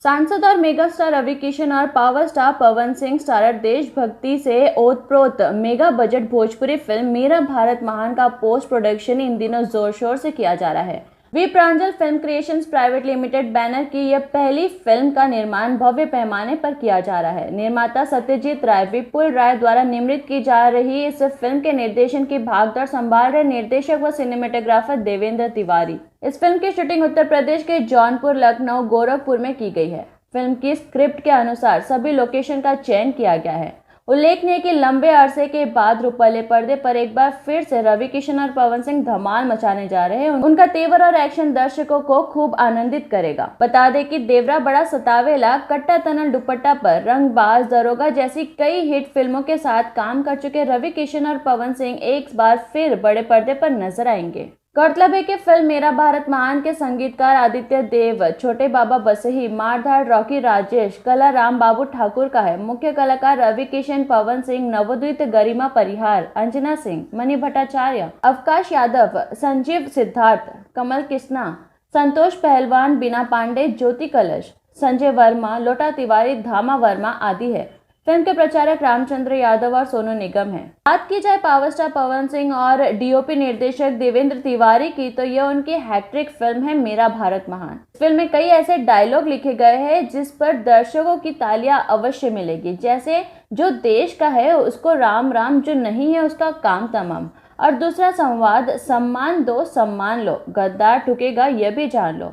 सांसद और mega star Ravi Kishan और power star Pawan Singh starrer देशभक्ति से ओतप्रोत मेगा बजट भोजपुरी फिल्म मेरा भारत महान का पोस्ट प्रोडक्शन इन दिनों जोर शोर से किया जा रहा है। V Pranjal film creations private limited banner की यह पहली फिल्म का निर्माण भव्य पैमाने पर किया जा रहा है। निर्माता सत्यजीत राय विपुल राय द्वारा निर्मित की जा रही इस फिल्म के निर्देशन की भागदौड़ संभाल रहे निर्देशक व सिनेमेटोग्राफर देवेंद्र तिवारी। इस फिल्म की शूटिंग उत्तर प्रदेश के जौनपुर, लखनऊ, गोरखपुर में की गई है। फिल्म की स्क्रिप्ट के अनुसार सभी लोकेशन का चयन किया गया है। उल्लेखनीय है कि लंबे अरसे के बाद रुपले पर्दे पर एक बार फिर से रवि किशन और पवन सिंह धमाल मचाने जा रहे हैं। उनका तेवर और एक्शन दर्शकों को खूब आनंदित करेगा। बता दें कि देवरा बड़ा सतावेला, कट्टा तनल दुपट्टा पर, रंगबाज, दरोगा जैसी कई हिट फिल्मों के साथ काम कर चुके रवि किशन और पवन सिंह एक बार फिर बड़े पर्दे पर नजर आएंगे। गौरतलब है कि फिल्म मेरा भारत महान के संगीतकार आदित्य देव, छोटे बाबा बसही, मारधाड़ रॉकी राजेश, कला राम बाबू ठाकुर का है। मुख्य कलाकार रवि किशन, पवन सिंह, नवोदित गरिमा परिहार, अंजना सिंह, मणि भट्टाचार्य, अवकाश यादव, संजीव सिद्धार्थ, कमल कृष्णा, संतोष पहलवान, बीना पांडे, ज्योति कलश, संजय वर्मा, लोटा तिवारी, धामा वर्मा आदि है। फिल्म के प्रचारक रामचंद्र यादव और सोनू निगम हैं। बात की जाए पावर स्टार पवन सिंह और डीओपी निर्देशक देवेंद्र तिवारी की, तो यह उनकी हैट्रिक फिल्म है मेरा भारत महान। इस फिल्म में कई ऐसे डायलॉग लिखे गए हैं जिस पर दर्शकों की तालियां अवश्य मिलेगी, जैसे जो देश का है उसको राम राम, जो नहीं है उसका काम तमाम। और दूसरा संवाद, सम्मान दो सम्मान लो, गद्दार ठुकेगा यह भी जान लो।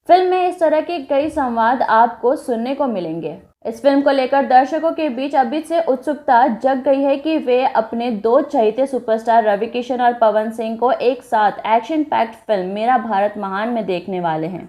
फिल्म में इस तरह के कई संवाद आपको सुनने को मिलेंगे। इस फिल्म को लेकर दर्शकों के बीच अभी से उत्सुकता जग गई है कि वे अपने दो चहेते सुपरस्टार रवि किशन और पवन सिंह को एक साथ एक्शन पैक्ड फिल्म मेरा भारत महान में देखने वाले हैं।